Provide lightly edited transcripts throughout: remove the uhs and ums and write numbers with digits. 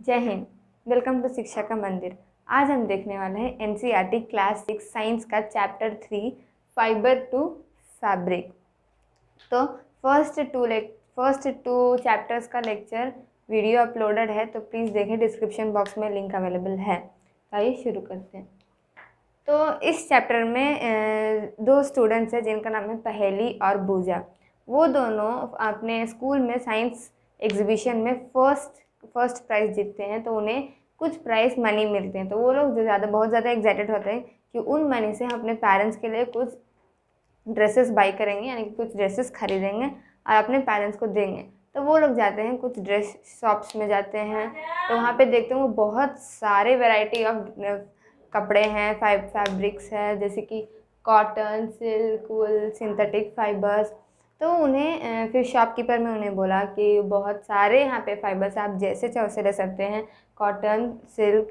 जय Hind. Welcome to शिक्षा का मंदिर। आज हम देखने वाले हैं एनसीईआरटी क्लास 6 साइंस का चैप्टर 3 फाइबर टू फैब्रिक। तो फर्स्ट टू चैप्टर्स का लेक्चर वीडियो अपलोडेड है, तो प्लीज़ देखें, डिस्क्रिप्शन बॉक्स में लिंक अवेलेबल है। आइए शुरू करते हैं। तो इस चैप्टर में दो स्टूडेंट्स हैं जिनका नाम है पहेली और बूजा। वो दोनों अपने स्कूल में साइंस एग्जीबिशन में फर्स्ट प्राइज़ जीतते हैं, तो उन्हें कुछ प्राइस मनी मिलते हैं। तो वो लोग बहुत ज़्यादा एक्साइटेड होते हैं कि उन मनी से हम अपने पेरेंट्स के लिए कुछ ड्रेसेस बाई करेंगे, यानी कि कुछ ड्रेसेस खरीदेंगे और अपने पेरेंट्स को देंगे। तो वो लोग जाते हैं, कुछ ड्रेस शॉप्स में जाते हैं, तो वहाँ पे देखते हैं वो बहुत सारे वैरायटी ऑफ कपड़े हैं, फैब्रिक्स है, जैसे कि कॉटन, सिल्क, वूल, सिंथेटिक फाइबर्स। तो उन्हें फिर शॉपकीपर ने उन्हें बोला कि बहुत सारे यहाँ पे फाइबर्स आप जैसे चाहे वैसे ले सकते हैं, कॉटन, सिल्क।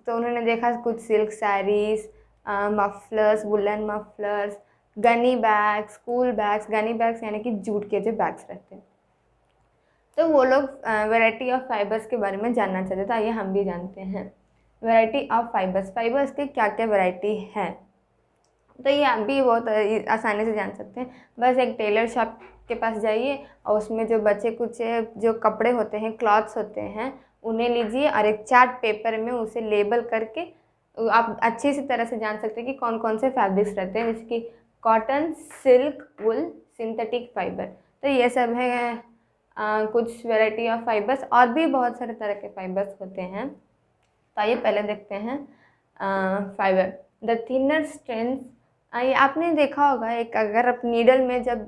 तो उन्होंने देखा कुछ silk saris, mufflers, woollen mufflers, Ghani bags, school bags. Ghani bags यानी कि जूट के जो बैग्स रहते हैं। तो वो लोग वैरायटी ऑफ फाइबर्स के बारे में जानना चाहते थे। आइए हम भी जानते हैं वैरायटी ऑफ फाइबर्स के क्या क्या वैरायटी है। तो ये आप भी बहुत आसानी से जान सकते हैं। बस एक टेलर शॉप के पास जाइए और उसमें जो बचे कुछ जो कपड़े होते हैं, क्लॉथ्स होते हैं, उन्हें लीजिए और एक चार्ट पेपर में उसे लेबल करके आप अच्छी सी तरह से जान सकते हैं कि कौन कौन से फैब्रिक्स रहते हैं, जैसे कि कॉटन, सिल्क, वुल, सिंथेटिक फाइबर। तो ये सब है कुछ वैरायटी ऑफ फाइबर्स। और भी बहुत सारे तरह के फाइबर्स होते हैं। तो आइए पहले देखते हैं फाइबर। The thinner strands. ये आपने देखा होगा, एक अगर आप नीडल में जब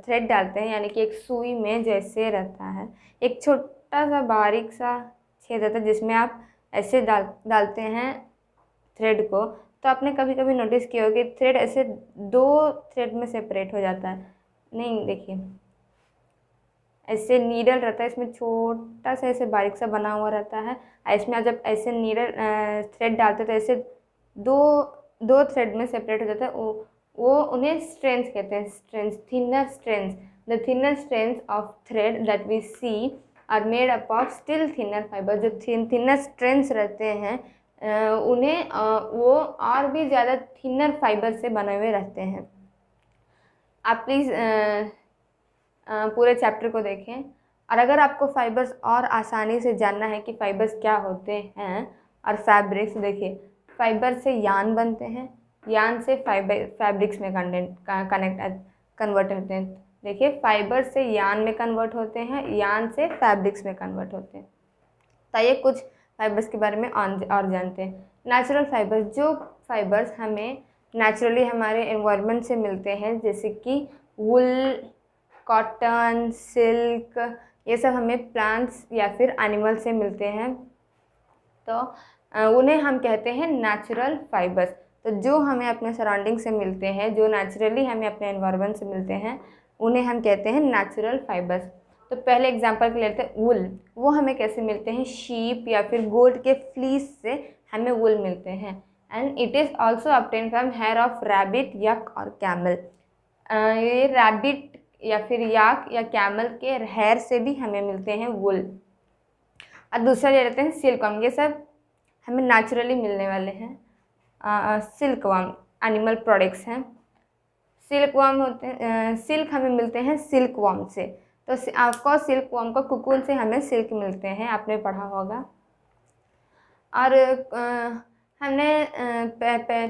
थ्रेड डालते हैं, यानी कि एक सुई में जैसे रहता है एक छोटा सा बारीक सा छेद रहता है जिसमें आप ऐसे डालते हैं थ्रेड को। तो आपने कभी कभी नोटिस किया होगा कि थ्रेड ऐसे दो थ्रेड में सेपरेट हो जाता है। नहीं, देखिए ऐसे नीडल रहता है, इसमें छोटा सा ऐसे बारीक सा बना हुआ रहता है। इसमें आप जब ऐसे नीडल थ्रेड डालते तो ऐसे दो थ्रेड में सेपरेट हो जाता है। वो उन्हें स्ट्रेंड्स कहते हैं। Strands, thinner strands. The thinner strands of thread that we see are made up of still thinner fibre. जो थिनर स्ट्रेंड्स रहते हैं उन्हें वो और भी ज़्यादा थिनर फाइबर से बने हुए रहते हैं। आप प्लीज़ पूरे चैप्टर को देखें। और अगर आपको फाइबर्स और आसानी से जानना है कि फाइबर्स क्या होते हैं और फैब्रिक्स, देखिए फाइबर से यान बनते हैं, यान से फैब्रिक्स में कन्वर्ट होते हैं। देखिए फाइबर से यान में कन्वर्ट होते हैं, यान से फैब्रिक्स में कन्वर्ट होते हैं। तो ये कुछ फाइबर्स के बारे में और जानते हैं। नेचुरल फाइबर्स, जो फाइबर्स हमें नेचुरली हमारे एनवायरनमेंट से मिलते हैं, जैसे कि वुल, कॉटन, सिल्क, ये सब हमें प्लांट्स या फिर एनिमल से मिलते हैं, तो उन्हें हम कहते हैं नेचुरल फाइबर्स। तो जो हमें अपने सराउंडिंग से मिलते हैं, जो नेचुरली हमें अपने एनवायरनमेंट से मिलते हैं, उन्हें हम कहते हैं नेचुरल फाइबर्स। तो पहले एग्जांपल के लेते हैं वुल। वो हमें कैसे मिलते हैं? शीप या फिर गोट के फ्लीस से हमें वुल मिलते हैं। And it is also obtain from here of rabbit, यक और कैमल। ये रैबिट या फिर याक या कैमल के हेयर से भी हमें मिलते हैं वुल। और दूसरा ले लेते हैं सिल्क वर्म। ये सब हमें नेचुरली मिलने वाले हैं। सिल्क वर्म एनिमल प्रोडक्ट्स हैं। सिल्क वर्म होते हैं, सिल्क हमें मिलते हैं सिल्क वर्म से। तो आपको सिल्क वर्म को कुकून से हमें सिल्क मिलते हैं, आपने पढ़ा होगा। और हमने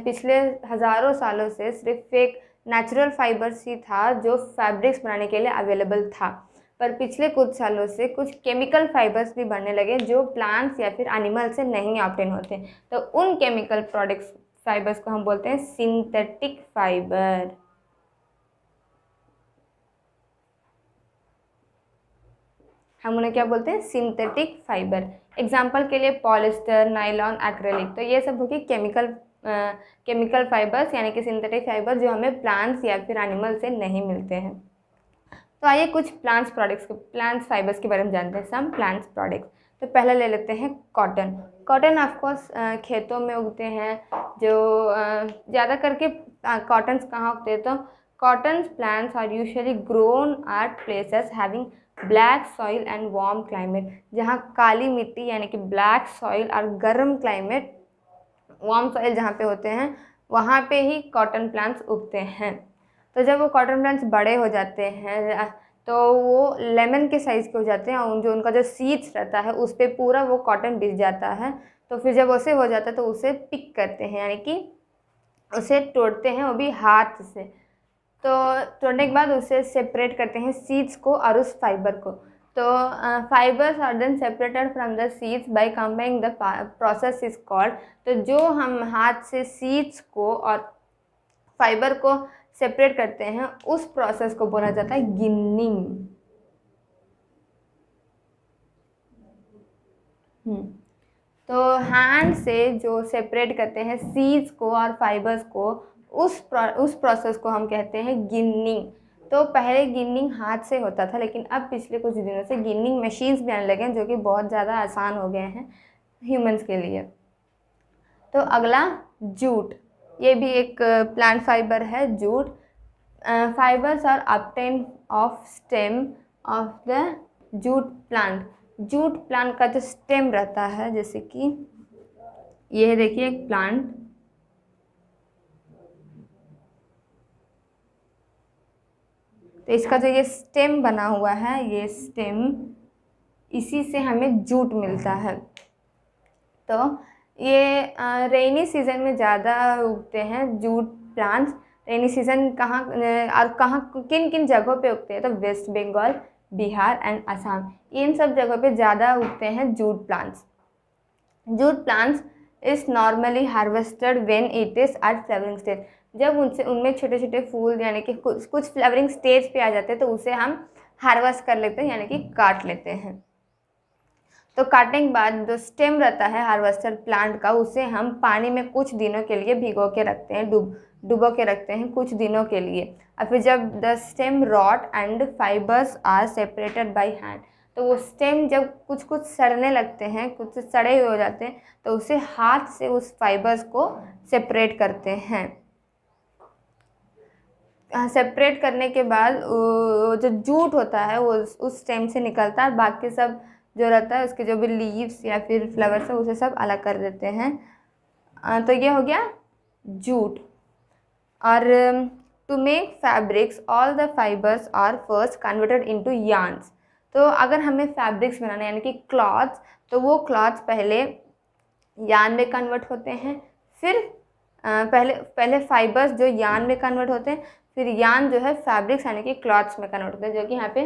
पिछले हज़ारों सालों से सिर्फ एक नेचुरल फाइबर्स ही था जो फैब्रिक्स बनाने के लिए अवेलेबल था, पर पिछले कुछ सालों से कुछ केमिकल फाइबर्स भी बनने लगे जो प्लांट्स या फिर एनिमल से नहीं ऑब्टेन होते। तो उन केमिकल प्रोडक्ट्स फाइबर्स को हम बोलते हैं सिंथेटिक फाइबर। हम उन्हें क्या बोलते हैं? Synthetic fibre. एग्जाम्पल के लिए पॉलिस्टर, नायलॉन, एक्रेलिक। तो ये सब होगी केमिकल फाइबर्स, यानी कि सिंथेटिक फाइबर जो हमें प्लांट्स या फिर एनिमल से नहीं मिलते हैं। तो आइए कुछ प्लांट्स फाइबर्स के बारे में जानते हैं। Some plants products. तो पहले ले लेते हैं कॉटन। कॉटन ऑफकोर्स खेतों में उगते हैं, जो ज़्यादा करके कॉटन्स कहाँ उगते हैं? तो cotton plants are usually grown at places having black soil and warm climate, जहाँ काली मिट्टी यानी कि ब्लैक सॉइल और गर्म क्लाइमेट, वार्म सॉइल जहाँ पे होते हैं वहाँ पे ही कॉटन प्लांट्स उगते हैं। तो जब वो कॉटन प्लांट्स बड़े हो जाते हैं तो वो लेमन के साइज़ के हो जाते हैं और जो उनका जो सीड्स रहता है उस पर पूरा वो कॉटन बिछ जाता है। तो फिर जब उसे हो जाता है तो उसे पिक करते हैं, यानी कि उसे तोड़ते हैं, वो भी हाथ से। तो तोड़ने के बाद उसे सेपरेट करते हैं सीड्स को और उस फाइबर को। तो fibres are then separated from the seeds by combining the process is called. तो जो हम हाथ से सीड्स को और फाइबर को सेपरेट करते हैं उस प्रोसेस को बोला जाता है गिनिंग। तो हैंड से जो सेपरेट करते हैं सीड्स को और फाइबर्स को, उस प्रोसेस को हम कहते हैं गिनिंग। तो पहले गिनिंग हाथ से होता था, लेकिन अब पिछले कुछ दिनों से गिनिंग मशीन्स भी आने लगे हैं जो कि बहुत ज़्यादा आसान हो गए हैं ह्यूमंस के लिए। तो अगला जूट, ये भी एक प्लांट फाइबर है jute. Fibres are obtain of stem of the jute plant. Jute plant का जो स्टेम रहता है, जैसे कि ये देखिए एक प्लांट, तो इसका जो ये स्टेम बना हुआ है, ये स्टेम, इसी से हमें जूट मिलता है। तो ये रेनी सीजन में ज़्यादा उगते हैं जूट प्लांट्स। रेनी सीजन कहाँ और किन किन जगहों पे उगते हैं, तो वेस्ट बंगाल, बिहार एंड असम, इन सब जगहों पे ज़्यादा उगते हैं jute plants. Jute plants is normally harvested when it is at flowering stage. जब उनमें छोटे छोटे फूल यानी कि कुछ फ्लावरिंग स्टेज पे आ जाते हैं तो उसे हम हार्वेस्ट कर लेते हैं, यानी कि काट लेते हैं। तो काटने के बाद जो स्टेम रहता है हार्वेस्टेड प्लांट का, उसे हम पानी में कुछ दिनों के लिए भिगो के रखते हैं, डुबो के रखते हैं कुछ दिनों के लिए। और फिर जब the stem rot and fibres are separated by hand, तो वो स्टेम जब कुछ कुछ सड़ने लगते हैं, कुछ सड़े हुए हो जाते हैं, तो उसे हाथ से उस फाइबर्स को सेपरेट करते हैं। सेपरेट करने के बाद जो जूट होता है वो उस स्टेम से निकलता है, बाकी सब जो रहता है उसके जो भी लीव्स या फिर फ्लावर्स है उसे सब अलग कर देते हैं। तो ये हो गया जूट। और to make fabrics all the fibres are first converted into yarns. तो अगर हमें फैब्रिक्स बनाना यानी कि क्लॉथ्स, तो वो क्लॉथ्स पहले यार्न में कन्वर्ट होते हैं, फिर पहले फाइबर्स जो यार्न में कन्वर्ट होते हैं, फिर यार्न जो है फैब्रिक्स यानी कि क्लॉथ्स में कन्वर्ट होते हैं, जो कि यहाँ पे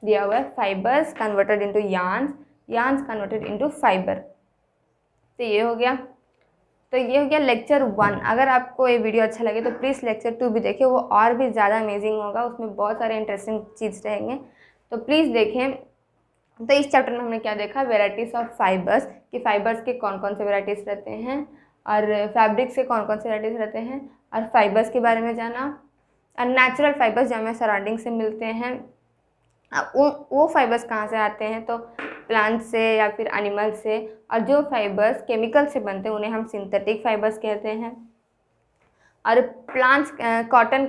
दिया हुआ है, fibres converted into yarns, yarns converted into fibre. तो ये हो गया। तो ये हो गया लेक्चर 1। अगर आपको ये वीडियो अच्छा लगे तो प्लीज़ लेक्चर 2 भी देखिए, वो और भी ज़्यादा अमेजिंग होगा, उसमें बहुत सारे इंटरेस्टिंग चीज़ रहेंगे, तो प्लीज़ देखें। तो इस चैप्टर में हमने क्या देखा, वेराइटीज़ ऑफ फाइबर्स, कि फाइबर्स के कौन कौन से वेराइटीज़ रहते हैं, और फैब्रिक्स के कौन कौन से वेराइटीज़ रहते हैं, और फाइबर्स के बारे में जाना। और नेचुरल फाइबर्स जो हमें सराउंडिंग से मिलते हैं, वो फाइबर्स कहाँ से आते हैं, तो प्लांट से या फिर एनिमल से। और जो फाइबर्स केमिकल से बनते हैं उन्हें हम सिंथेटिक फाइबर्स कहते हैं। और प्लांट्स कॉटन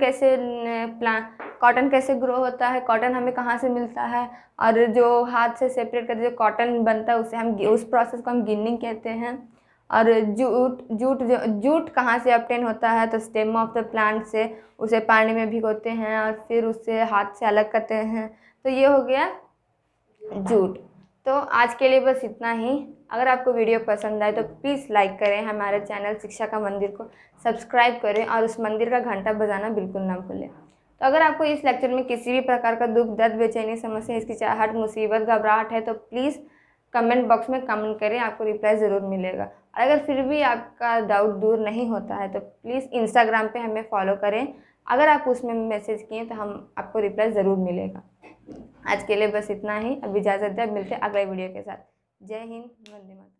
कैसे ग्रो होता है, कॉटन हमें कहाँ से मिलता है, और जो हाथ से सेपरेट करके जो कॉटन बनता है उसे हम उस प्रोसेस को हम गिनिंग कहते हैं। और जूट कहाँ से ऑब्टेन होता है, तो स्टेम ऑफ द प्लांट से, उसे पानी में भिगोते हैं और फिर उसे हाथ से अलग करते हैं। तो ये हो गया जूट। तो आज के लिए बस इतना ही। अगर आपको वीडियो पसंद आए तो प्लीज़ लाइक करें, हमारे चैनल शिक्षा का मंदिर को सब्सक्राइब करें और उस मंदिर का घंटा बजाना बिल्कुल ना भूलें। तो अगर आपको इस लेक्चर में किसी भी प्रकार का दुख, दर्द, बेचैनी, समस्या, हिचकिचाहट, मुसीबत, घबराहट है तो प्लीज़ कमेंट बॉक्स में कमेंट करें, आपको रिप्लाई ज़रूर मिलेगा। और अगर फिर भी आपका डाउट दूर नहीं होता है तो प्लीज़ इंस्टाग्राम पे हमें फॉलो करें। अगर आप उसमें मैसेज किए तो हम आपको रिप्लाई ज़रूर मिलेगा। आज के लिए बस इतना ही। अब इजाज़त दें, मिलते हैं अगले वीडियो के साथ। जय हिंद, वंदे मातरम।